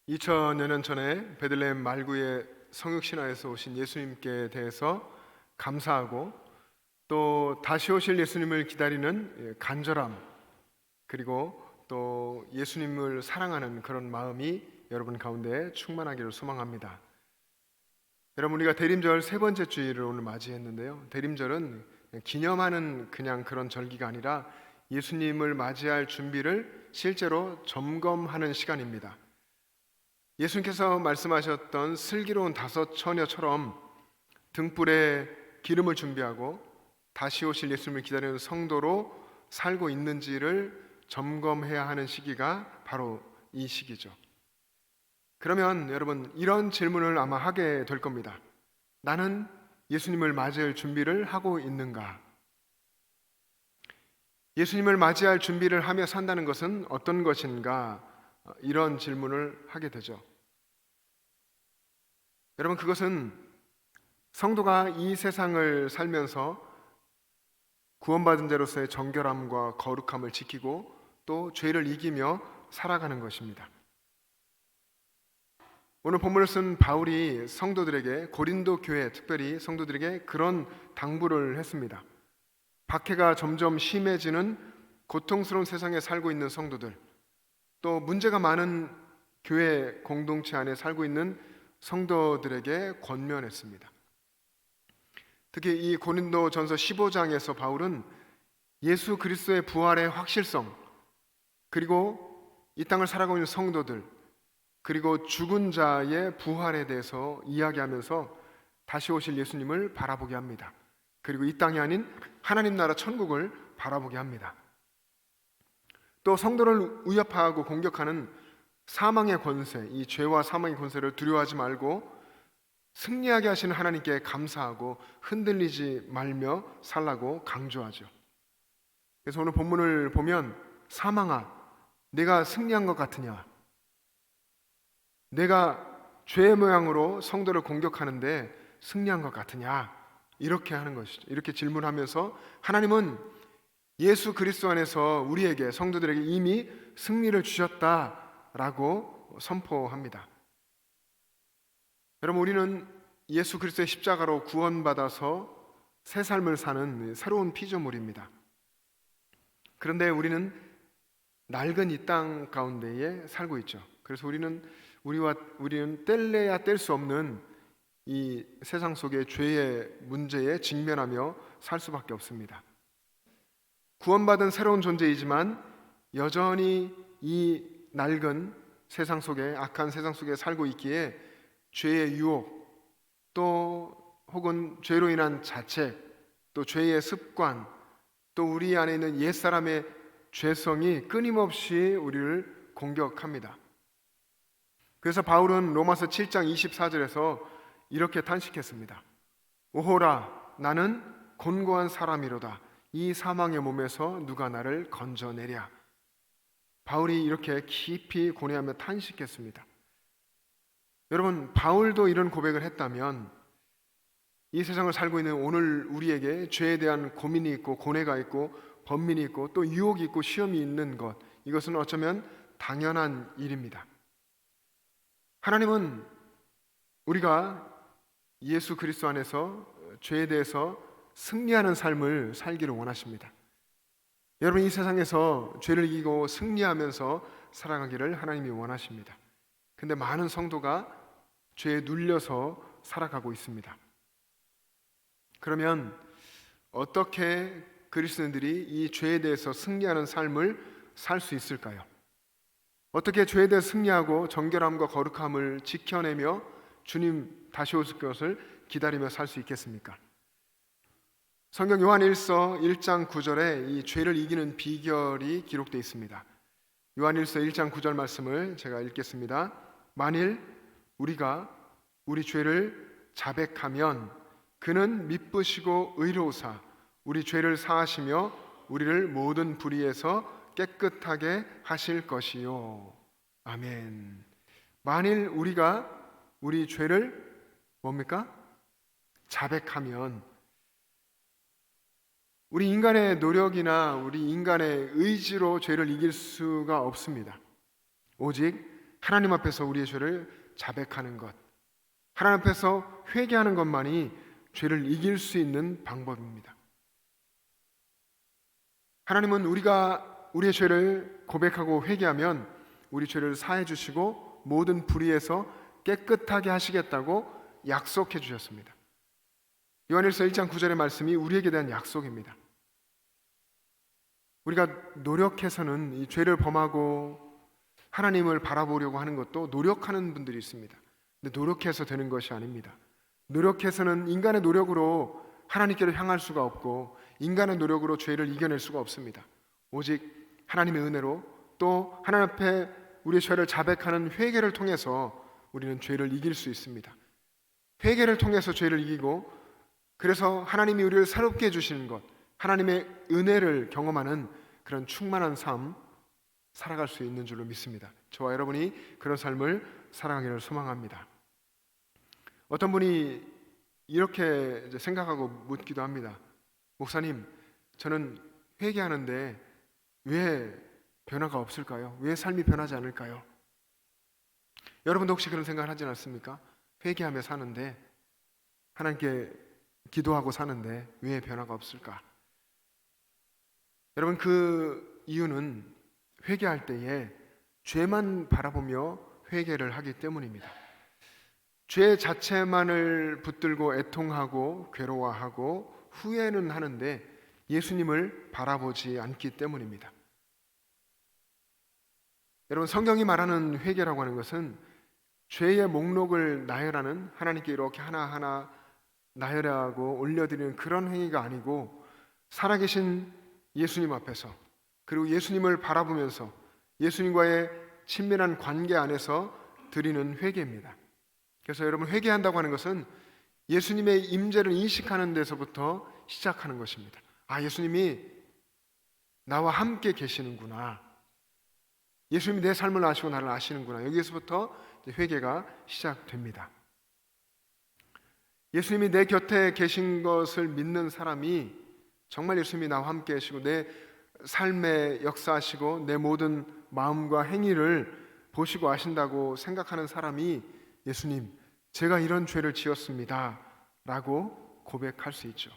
2000여 년 전에 베들레헴 말구의 성육신화에서 오신 예수님께 대해서 감사하고 또 다시 오실 예수님을 기다리는 간절함, 그리고 또 예수님을 사랑하는 그런 마음이 여러분 가운데 충만하기를 소망합니다. 여러분, 우리가 대림절 세 번째 주일을 오늘 맞이했는데요, 대림절은 기념하는 그냥 그런 절기가 아니라 예수님을 맞이할 준비를 실제로 점검하는 시간입니다. 예수님께서 말씀하셨던 슬기로운 다섯 처녀처럼 등불에 기름을 준비하고 다시 오실 예수님을 기다리는 성도로 살고 있는지를 점검해야 하는 시기가 바로 이 시기죠. 그러면 여러분, 이런 질문을 아마 하게 될 겁니다. 나는 예수님을 맞이할 준비를 하고 있는가? 예수님을 맞이할 준비를 하며 산다는 것은 어떤 것인가? 이런 질문을 하게 되죠. 여러분, 그것은 성도가 이 세상을 살면서 구원받은 자로서의 정결함과 거룩함을 지키고 또 죄를 이기며 살아가는 것입니다. 오늘 본문을 쓴 바울이 성도들에게, 고린도 교회 특별히 성도들에게 그런 당부를 했습니다. 박해가 점점 심해지는 고통스러운 세상에 살고 있는 성도들, 또 문제가 많은 교회 공동체 안에 살고 있는 성도들에게 권면했습니다. 특히 이 고린도전서 15장에서 바울은 예수 그리스도의 부활의 확실성, 그리고 이 땅을 살아가고 있는 성도들, 그리고 죽은 자의 부활에 대해서 이야기하면서 다시 오실 예수님을 바라보게 합니다. 그리고 이 땅이 아닌 하나님 나라 천국을 바라보게 합니다. 또 성도를 위협하고 공격하는 사망의 권세, 이 죄와 사망의 권세를 두려워하지 말고 승리하게 하시는 하나님께 감사하고 흔들리지 말며 살라고 강조하죠. 그래서 오늘 본문을 보면, 사망아, 내가 승리한 것 같으냐? 내가 죄의 모양으로 성도를 공격하는데 승리한 것 같으냐? 이렇게 하는 것이죠. 이렇게 질문하면서 하나님은 예수 그리스도 안에서 우리에게, 성도들에게 이미 승리를 주셨다라고 선포합니다. 여러분, 우리는 예수 그리스도의 십자가로 구원받아서 새 삶을 사는 새로운 피조물입니다. 그런데 우리는 낡은 이 땅 가운데에 살고 있죠. 그래서 우리는 뗄래야 뗄 수 없는 이 세상 속의 죄의 문제에 직면하며 살 수밖에 없습니다. 구원받은 새로운 존재이지만 여전히 이 낡은 세상 속에, 악한 세상 속에 살고 있기에 죄의 유혹, 또 혹은 죄로 인한 자책, 또 죄의 습관, 또 우리 안에 있는 옛사람의 죄성이 끊임없이 우리를 공격합니다. 그래서 바울은 로마서 7장 24절에서 이렇게 탄식했습니다. 오호라, 나는 곤고한 사람이로다. 이 사망의 몸에서 누가 나를 건져내랴. 바울이 이렇게 깊이 고뇌하며 탄식했습니다. 여러분, 바울도 이런 고백을 했다면 이 세상을 살고 있는 오늘 우리에게 죄에 대한 고민이 있고 고뇌가 있고 번민이 있고 또 유혹이 있고 시험이 있는 것, 이것은 어쩌면 당연한 일입니다. 하나님은 우리가 예수 그리스도 안에서 죄에 대해서 승리하는 삶을 살기를 원하십니다. 여러분, 이 세상에서 죄를 이기고 승리하면서 살아가기를 하나님이 원하십니다. 근데 많은 성도가 죄에 눌려서 살아가고 있습니다. 그러면 어떻게 그리스도인들이 이 죄에 대해서 승리하는 삶을 살 수 있을까요? 어떻게 죄에 대해 승리하고 정결함과 거룩함을 지켜내며 주님 다시 오실 것을 기다리며 살 수 있겠습니까? 성경 요한일서 1장 9절에 이 죄를 이기는 비결이 기록되어 있습니다. 요한일서 1장 9절 말씀을 제가 읽겠습니다. 만일 우리가 우리 죄를 자백하면 그는 미쁘시고 의로우사 우리 죄를 사하시며 우리를 모든 불의에서 깨끗하게 하실 것이요. 아멘. 만일 우리가 우리 죄를 뭡니까? 자백하면, 우리 인간의 노력이나 우리 인간의 의지로 죄를 이길 수가 없습니다. 오직 하나님 앞에서 우리의 죄를 자백하는 것, 하나님 앞에서 회개하는 것만이 죄를 이길 수 있는 방법입니다. 하나님은 우리가 우리의 죄를 고백하고 회개하면 우리 죄를 사해 주시고 모든 불의에서 깨끗하게 하시겠다고 약속해 주셨습니다. 요한일서 1장 9절의 말씀이 우리에게 대한 약속입니다. 우리가 노력해서는 이 죄를 범하고 하나님을 바라보려고 하는 것도 노력하는 분들이 있습니다. 근데 노력해서 되는 것이 아닙니다. 노력해서는 인간의 노력으로 하나님께로 향할 수가 없고 인간의 노력으로 죄를 이겨낼 수가 없습니다. 오직 하나님의 은혜로 또 하나님 앞에 우리의 죄를 자백하는 회개를 통해서 우리는 죄를 이길 수 있습니다. 회개를 통해서 죄를 이기고 그래서 하나님이 우리를 새롭게 해주시는 것, 하나님의 은혜를 경험하는 그런 충만한 삶 살아갈 수 있는 줄로 믿습니다. 저와 여러분이 그런 삶을 살아가기를 소망합니다. 어떤 분이 이렇게 이제 생각하고 묻기도 합니다. 목사님, 저는 회개하는데 왜 변화가 없을까요? 왜 삶이 변하지 않을까요? 여러분도 혹시 그런 생각을 하지 않습니까? 회개하며 사는데 하나님께 기도하고 사는데 왜 변화가 없을까? 여러분, 그 이유는 회개할 때에 죄만 바라보며 회개를 하기 때문입니다. 죄 자체만을 붙들고 애통하고 괴로워하고 후회는 하는데 예수님을 바라보지 않기 때문입니다. 여러분, 성경이 말하는 회개라고 하는 것은 죄의 목록을 나열하는, 하나님께 이렇게 하나하나 나열하고 올려드리는 그런 행위가 아니고 살아계신 예수님 앞에서 그리고 예수님을 바라보면서 예수님과의 친밀한 관계 안에서 드리는 회개입니다. 그래서 여러분, 회개한다고 하는 것은 예수님의 임재를 인식하는 데서부터 시작하는 것입니다. 아, 예수님이 나와 함께 계시는구나. 예수님이 내 삶을 아시고 나를 아시는구나. 여기에서부터 회개가 시작됩니다. 예수님이 내 곁에 계신 것을 믿는 사람이 정말 예수님이 나와 함께 계시고 내 삶에 역사하시고 내 모든 마음과 행위를 보시고 아신다고 생각하는 사람이 예수님, 제가 이런 죄를 지었습니다 라고 고백할 수 있죠.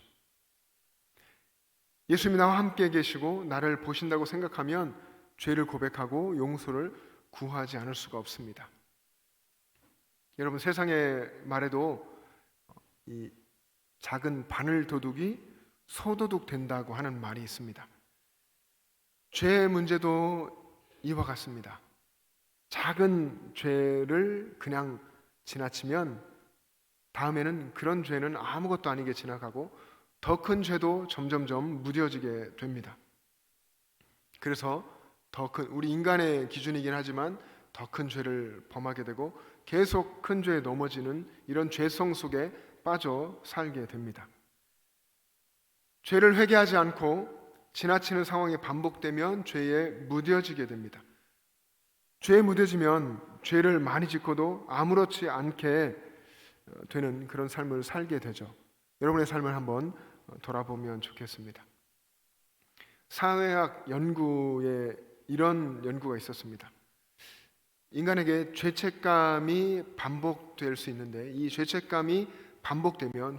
예수님이 나와 함께 계시고 나를 보신다고 생각하면 죄를 고백하고 용서를 구하지 않을 수가 없습니다. 여러분, 세상의 말에도 이 작은 바늘 도둑이 소도둑 된다고 하는 말이 있습니다. 죄의 문제도 이와 같습니다. 작은 죄를 그냥 지나치면 다음에는 그런 죄는 아무것도 아니게 지나가고 더 큰 죄도 점점점 무뎌지게 됩니다. 그래서 더 큰, 우리 인간의 기준이긴 하지만 더 큰 죄를 범하게 되고 계속 큰 죄에 넘어지는 이런 죄성 속에 빠져 살게 됩니다. 죄를 회개하지 않고 지나치는 상황이 반복되면 죄에 무뎌지게 됩니다. 죄에 무뎌지면 죄를 많이 짓고도 아무렇지 않게 되는 그런 삶을 살게 되죠. 여러분의 삶을 한번 돌아보면 좋겠습니다. 사회학 연구에 이런 연구가 있었습니다. 인간에게 죄책감이 반복될 수 있는데 이 죄책감이 반복되면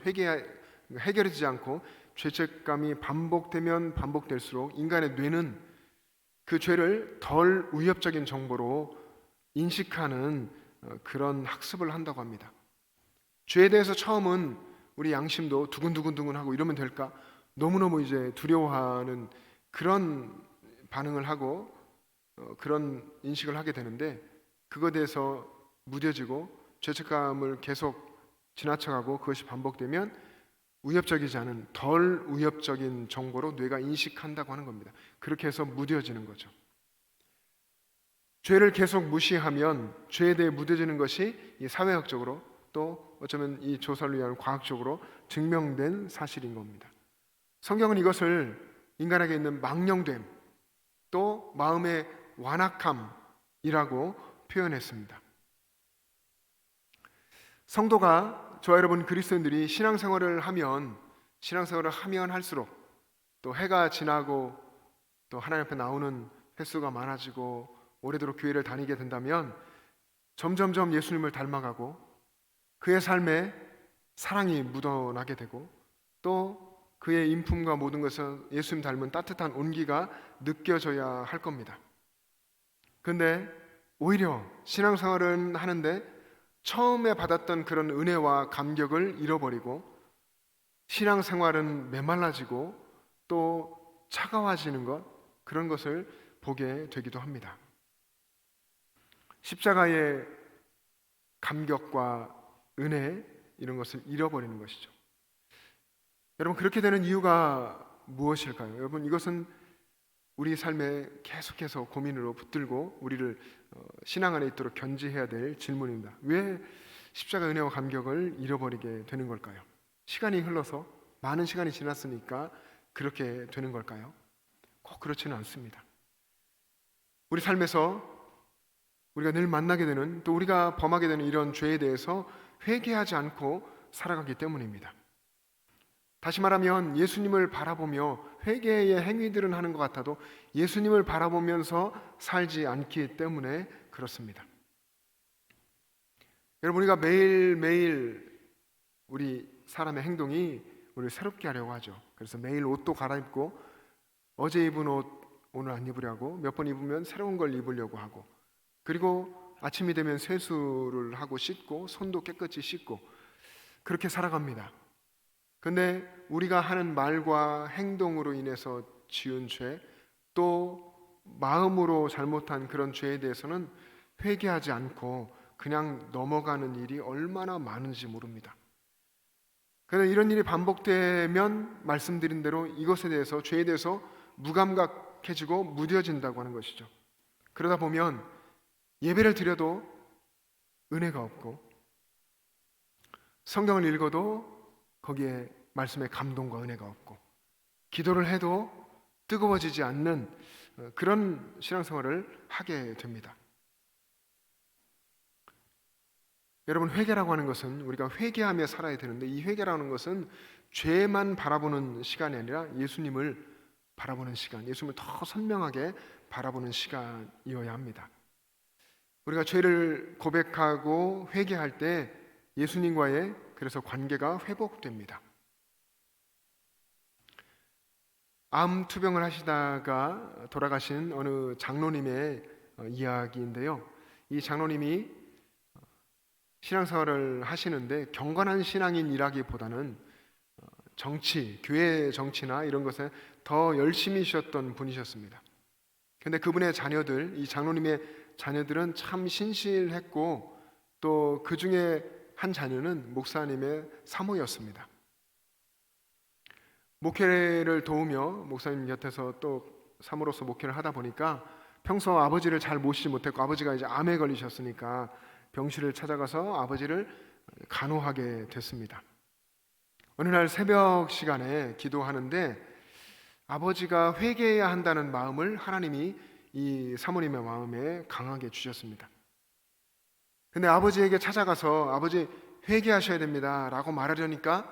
해결되지 않고 죄책감이 반복되면 반복될수록 인간의 뇌는 그 죄를 덜 위협적인 정보로 인식하는 그런 학습을 한다고 합니다. 죄에 대해서 처음은 우리 양심도 두근두근두근하고 이러면 될까? 너무너무 이제 두려워하는 그런 반응을 하고 그런 인식을 하게 되는데 그거에 대해서 무뎌지고 죄책감을 계속 지나쳐가고 그것이 반복되면 위협적이지 않은 덜 위협적인 정보로 뇌가 인식한다고 하는 겁니다. 그렇게 해서 무뎌지는 거죠. 죄를 계속 무시하면 죄에 대해 무뎌지는 것이 사회학적으로 또 어쩌면 이 조사를 위한 과학적으로 증명된 사실인 겁니다. 성경은 이것을 인간에게 있는 망령됨 또 마음의 완악함이라고 표현했습니다. 성도가 저와 여러분 그리스도인들이 신앙생활을 하면 할수록 또 해가 지나고 또 하나님 앞에 나오는 횟수가 많아지고 오래도록 교회를 다니게 된다면 점점점 예수님을 닮아가고 그의 삶에 사랑이 묻어나게 되고 또 그의 인품과 모든 것은 예수님 닮은 따뜻한 온기가 느껴져야 할 겁니다. 그런데 오히려 신앙생활은 하는데 처음에 받았던 그런 은혜와 감격을 잃어버리고 신앙생활은 메말라지고 또 차가워지는 것, 그런 것을 보게 되기도 합니다. 십자가의 감격과 은혜, 이런 것을 잃어버리는 것이죠. 여러분, 그렇게 되는 이유가 무엇일까요? 여러분, 이것은 우리 삶에 계속해서 고민으로 붙들고 우리를 신앙 안에 있도록 견지해야 될 질문입니다. 왜 십자가 은혜와 감격을 잃어버리게 되는 걸까요? 시간이 흘러서 많은 시간이 지났으니까 그렇게 되는 걸까요? 꼭 그렇지는 않습니다. 우리 삶에서 우리가 늘 만나게 되는, 또 우리가 범하게 되는 이런 죄에 대해서 회개하지 않고 살아가기 때문입니다. 다시 말하면 예수님을 바라보며 회개의 행위들은 하는 것 같아도 예수님을 바라보면서 살지 않기 때문에 그렇습니다. 여러분, 우리가 매일매일 우리 사람의 행동이 우리를 새롭게 하려고 하죠. 그래서 매일 옷도 갈아입고 어제 입은 옷 오늘 안 입으려고, 몇 번 입으면 새로운 걸 입으려고 하고, 그리고 아침이 되면 세수를 하고 씻고 손도 깨끗이 씻고 그렇게 살아갑니다. 근데 우리가 하는 말과 행동으로 인해서 지은 죄, 또 마음으로 잘못한 그런 죄에 대해서는 회개하지 않고 그냥 넘어가는 일이 얼마나 많은지 모릅니다. 그런데 이런 일이 반복되면 말씀드린 대로 이것에 대해서, 죄에 대해서 무감각해지고 무뎌진다고 하는 것이죠. 그러다 보면 예배를 드려도 은혜가 없고 성경을 읽어도 거기에 말씀에 감동과 은혜가 없고 기도를 해도 뜨거워지지 않는 그런 신앙생활을 하게 됩니다. 여러분, 회개라고 하는 것은 우리가 회개하며 살아야 되는데, 이 회개라는 것은 죄만 바라보는 시간이 아니라 예수님을 바라보는 시간, 예수님을 더 선명하게 바라보는 시간이어야 합니다. 우리가 죄를 고백하고 회개할 때 예수님과의 그래서 관계가 회복됩니다. 암 투병을 하시다가 돌아가신 어느 장로님의 이야기인데요. 이 장로님이 신앙생활을 하시는데 경건한 신앙인이라기보다는 정치, 교회 정치나 이런 것에 더 열심히셨던 분이셨습니다. 그런데 그분의 자녀들, 이 장로님의 자녀들은 참 신실했고 또 그 중에 한 자녀는 목사님의 사모였습니다. 목회를 도우며 목사님 곁에서 또 사모로서 목회를 하다 보니까 평소 아버지를 잘 모시지 못했고, 아버지가 이제 암에 걸리셨으니까 병실을 찾아가서 아버지를 간호하게 됐습니다. 어느 날 새벽 시간에 기도하는데 아버지가 회개해야 한다는 마음을 하나님이 이 사모님의 마음에 강하게 주셨습니다. 근데 아버지에게 찾아가서 아버지 회개하셔야 됩니다 라고 말하려니까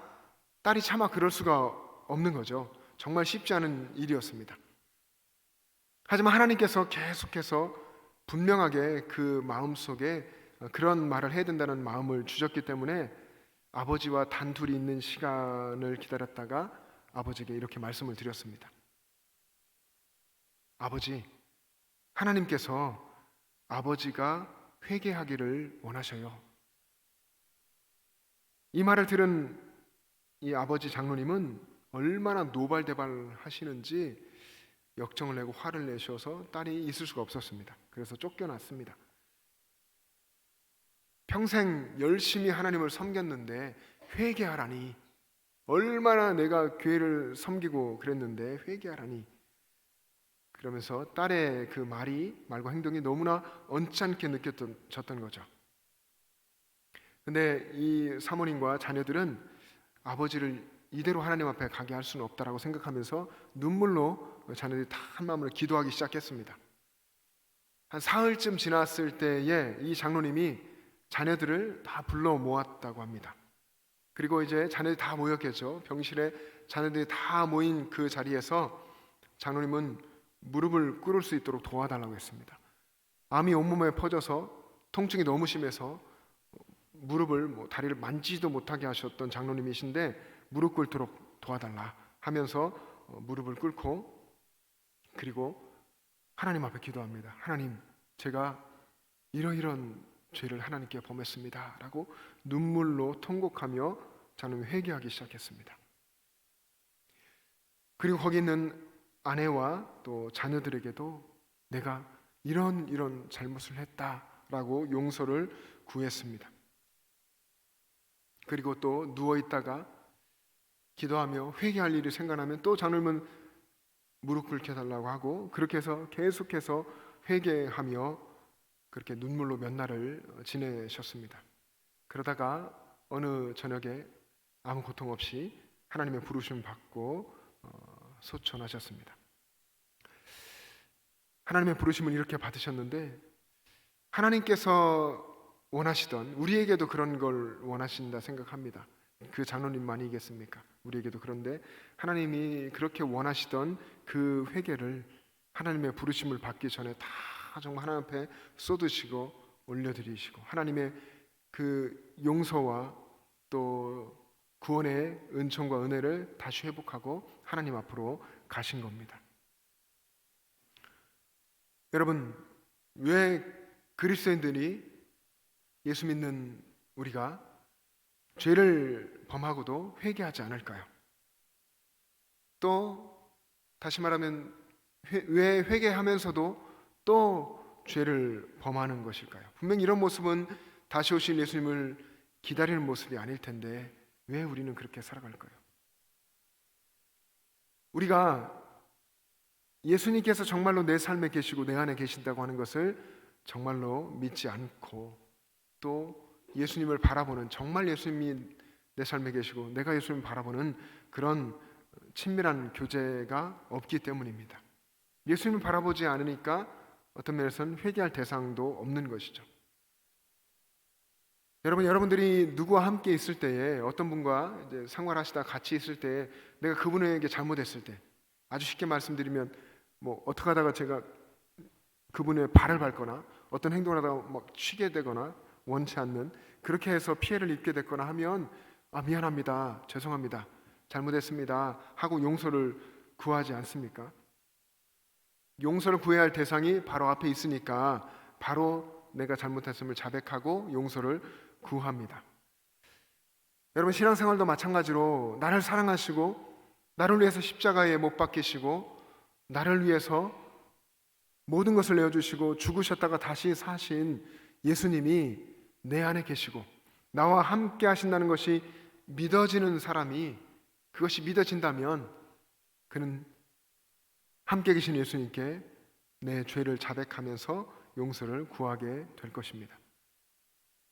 딸이 차마 그럴 수가 없는 거죠. 정말 쉽지 않은 일이었습니다. 하지만 하나님께서 계속해서 분명하게 그 마음속에 그런 말을 해야 된다는 마음을 주셨기 때문에 아버지와 단둘이 있는 시간을 기다렸다가 아버지에게 이렇게 말씀을 드렸습니다. 아버지, 하나님께서 아버지가 회개하기를 원하셔요. 이 말을 들은 이 아버지 장로님은 얼마나 노발대발 하시는지 역정을 내고 화를 내셔서 딸이 있을 수가 없었습니다. 그래서 쫓겨났습니다. 평생 열심히 하나님을 섬겼는데 회개하라니, 얼마나 내가 교회를 섬기고 그랬는데 회개하라니, 그러면서 딸의 그 말과 행동이 너무나 언짢게 느껴졌던 거죠. 근데 이 사모님과 자녀들은 아버지를 이대로 하나님 앞에 가게 할 수는 없다라고 생각하면서 눈물로 자녀들이 다 한마음으로 기도하기 시작했습니다. 한 사흘쯤 지났을 때에 이 장로님이 자녀들을 다 불러 모았다고 합니다. 그리고 이제 자녀들이 다 모였겠죠. 병실에 자녀들이 다 모인 그 자리에서 장로님은 무릎을 꿇을 수 있도록 도와달라고 했습니다. 암이 온몸에 퍼져서 통증이 너무 심해서 무릎을 다리를 만지지도 못하게 하셨던 장로님이신데 무릎 꿇도록 도와달라 하면서 무릎을 꿇고 그리고 하나님 앞에 기도합니다. 하나님, 제가 이러이런 죄를 하나님께 범했습니다 라고 눈물로 통곡하며 장로님이 회개하기 시작했습니다. 그리고 거기 있는 아내와 또 자녀들에게도 내가 이런 잘못을 했다라고 용서를 구했습니다. 그리고 또 누워있다가 기도하며 회개할 일이 생각나면 또 장로님은 무릎 꿇게 달라고 하고 그렇게 해서 계속해서 회개하며 그렇게 눈물로 몇 날을 지내셨습니다. 그러다가 어느 저녁에 아무 고통 없이 하나님의 부르심을 받고 소천하셨습니다. 하나님의 부르심을 이렇게 받으셨는데 하나님께서 원하시던 우리에게도 그런 걸 원하신다 생각합니다. 그 장로님만이겠습니까? 우리에게도 그런데 하나님이 그렇게 원하시던 그 회개를 하나님의 부르심을 받기 전에 다 정말 하나님 앞에 쏟으시고 올려드리시고 하나님의 그 용서와 또 구원의 은총과 은혜를 다시 회복하고 하나님 앞으로 가신 겁니다. 여러분, 왜 그리스도인들이 예수 믿는 우리가 죄를 범하고도 회개하지 않을까요? 또 다시 말하면 왜 회개하면서도 또 죄를 범하는 것일까요? 분명히 이런 모습은 다시 오신 예수님을 기다리는 모습이 아닐 텐데 왜 우리는 그렇게 살아갈까요? 우리가 예수님께서 정말로 내 삶에 계시고 내 안에 계신다고 하는 것을 정말로 믿지 않고 또 예수님을 바라보는 정말 예수님이 내 삶에 계시고 내가 예수님을 바라보는 그런 친밀한 교제가 없기 때문입니다. 예수님을 바라보지 않으니까 어떤 면에서는 회개할 대상도 없는 것이죠. 여러분들이 누구와 함께 있을 때에 어떤 분과 이제 생활하시다 같이 있을 때에 내가 그분에게 잘못했을 때 아주 쉽게 말씀드리면 어떻게 하다가 제가 그분의 발을 밟거나 어떤 행동을 하다가 막 치게 되거나 원치 않는 그렇게 해서 피해를 입게 됐거나 하면 미안합니다, 죄송합니다, 잘못했습니다 하고 용서를 구하지 않습니까? 용서를 구해야 할 대상이 바로 앞에 있으니까 바로 내가 잘못했음을 자백하고 용서를 구합니다. 여러분, 신앙생활도 마찬가지로 나를 사랑하시고 나를 위해서 십자가에 못 박히시고 나를 위해서 모든 것을 내어주시고 죽으셨다가 다시 사신 예수님이 내 안에 계시고 나와 함께 하신다는 것이 믿어지는 사람이 그것이 믿어진다면 그는 함께 계신 예수님께 내 죄를 자백하면서 용서를 구하게 될 것입니다.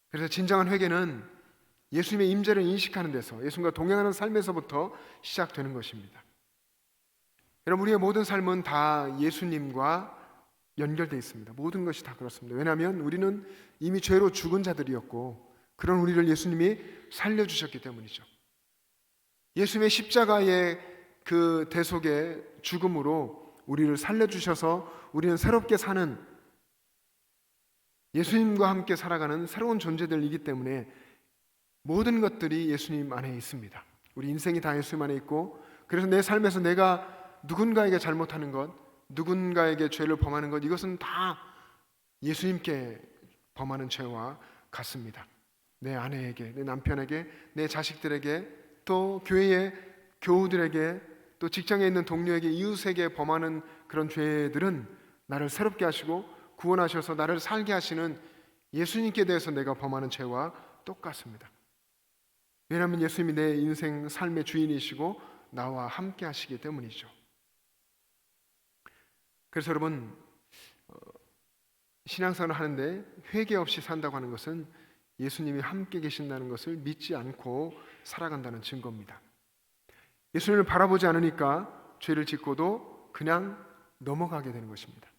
그래서 진정한 회개는 예수님의 임재를 인식하는 데서 예수님과 동행하는 삶에서부터 시작되는 것입니다. 여러분, 우리의 모든 삶은 다 예수님과 연결되어 있습니다. 모든 것이 다 그렇습니다. 왜냐하면 우리는 이미 죄로 죽은 자들이었고 그런 우리를 예수님이 살려주셨기 때문이죠. 예수님의 십자가의 그 대속의 죽음으로 우리를 살려주셔서 우리는 새롭게 사는 예수님과 함께 살아가는 새로운 존재들이기 때문에 모든 것들이 예수님 안에 있습니다. 우리 인생이 다 예수님 안에 있고 그래서 내 삶에서 내가 누군가에게 잘못하는 것, 누군가에게 죄를 범하는 것, 이것은 다 예수님께 범하는 죄와 같습니다. 내 아내에게, 내 남편에게, 내 자식들에게, 또 교회의 교우들에게, 또 직장에 있는 동료에게, 이웃에게 범하는 그런 죄들은 나를 새롭게 하시고 구원하셔서 나를 살게 하시는 예수님께 대해서 내가 범하는 죄와 똑같습니다. 왜냐하면 예수님이 내 인생 삶의 주인이시고 나와 함께 하시기 때문이죠. 그래서 여러분, 신앙생활을 하는데 회개 없이 산다고 하는 것은 예수님이 함께 계신다는 것을 믿지 않고 살아간다는 증거입니다. 예수님을 바라보지 않으니까 죄를 짓고도 그냥 넘어가게 되는 것입니다.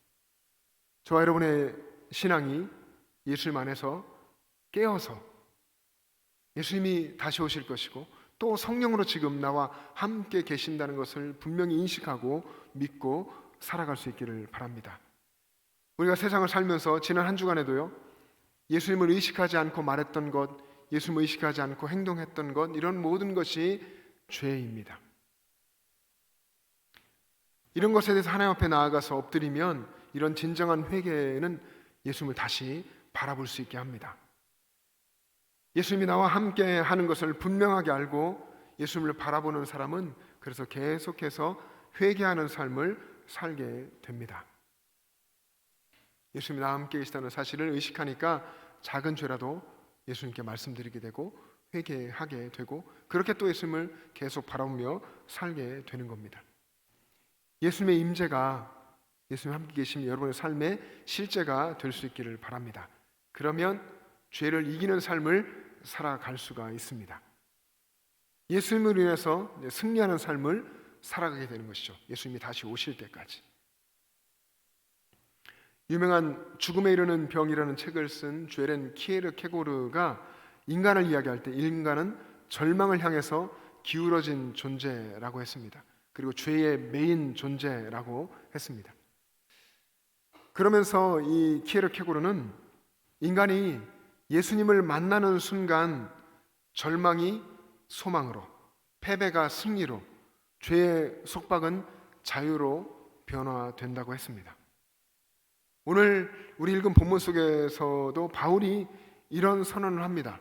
저와 여러분의 신앙이 예수님 안에서 깨어서 예수님이 다시 오실 것이고 또 성령으로 지금 나와 함께 계신다는 것을 분명히 인식하고 믿고 살아갈 수 있기를 바랍니다. 우리가 세상을 살면서 지난 한 주간에도요, 예수님을 의식하지 않고 말했던 것, 예수님을 의식하지 않고 행동했던 것, 이런 모든 것이 죄입니다. 이런 것에 대해서 하나님 앞에 나아가서 엎드리면 이런 진정한 회개는 예수님을 다시 바라볼 수 있게 합니다. 예수님이 나와 함께 하는 것을 분명하게 알고 예수님을 바라보는 사람은 그래서 계속해서 회개하는 삶을 살게 됩니다. 예수님이 나와 함께 계시다는 사실을 의식하니까 작은 죄라도 예수님께 말씀드리게 되고 회개하게 되고 그렇게 또 예수님을 계속 바라보며 살게 되는 겁니다. 예수님의 임재가 예수님 함께 계시면 여러분의 삶의 실제가 될 수 있기를 바랍니다. 그러면 죄를 이기는 삶을 살아갈 수가 있습니다. 예수님을 인해서 승리하는 삶을 살아가게 되는 것이죠. 예수님이 다시 오실 때까지. 유명한 죽음에 이르는 병이라는 책을 쓴 죄렌 키에르케고르가 인간을 이야기할 때 인간은 절망을 향해서 기울어진 존재라고 했습니다. 그리고 죄의 메인 존재라고 했습니다. 그러면서 이 키에르케고르는 인간이 예수님을 만나는 순간 절망이 소망으로, 패배가 승리로, 죄의 속박은 자유로 변화된다고 했습니다. 오늘 우리 읽은 본문 속에서도 바울이 이런 선언을 합니다.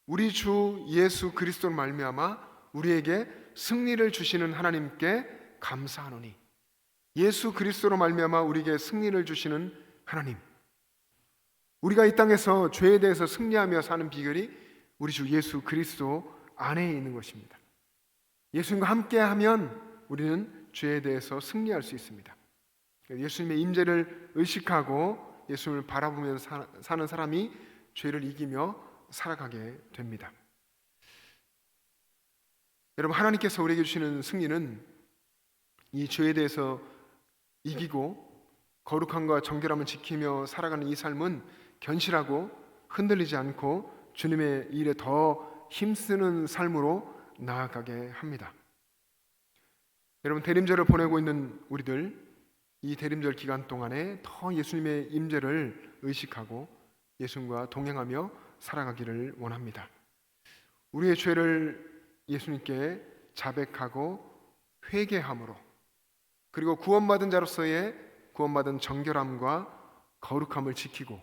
우리 주 예수 그리스도로 말미암아 우리에게 승리를 주시는 하나님께 감사하노니. 예수 그리스도로 말미암아 우리에게 승리를 주시는 하나님. 우리가 이 땅에서 죄에 대해서 승리하며 사는 비결이 우리 주 예수 그리스도 안에 있는 것입니다. 예수님과 함께하면 우리는 죄에 대해서 승리할 수 있습니다. 예수님의 임재를 의식하고 예수님을 바라보며 사는 사람이 죄를 이기며 살아가게 됩니다. 여러분, 하나님께서 우리에게 주시는 승리는 이 죄에 대해서 이기고 거룩함과 정결함을 지키며 살아가는 이 삶은 견실하고 흔들리지 않고 주님의 일에 더 힘쓰는 삶으로 나아가게 합니다. 여러분, 대림절을 보내고 있는 우리들, 이 대림절 기간 동안에 더 예수님의 임재를 의식하고 예수님과 동행하며 살아가기를 원합니다. 우리의 죄를 예수님께 자백하고 회개함으로, 그리고 구원받은 자로서의 구원받은 정결함과 거룩함을 지키고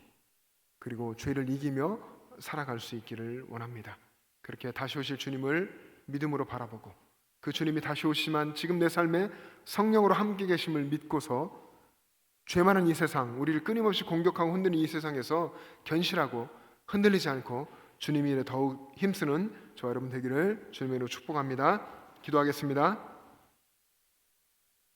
그리고 죄를 이기며 살아갈 수 있기를 원합니다. 그렇게 다시 오실 주님을 믿음으로 바라보고 그 주님이 다시 오시면 지금 내 삶에 성령으로 함께 계심을 믿고서 죄 많은 이 세상, 우리를 끊임없이 공격하고 흔드는 이 세상에서 견실하고 흔들리지 않고 주님 일에 더욱 힘쓰는 저와 여러분 되기를 주님의 이름으로 축복합니다. 기도하겠습니다.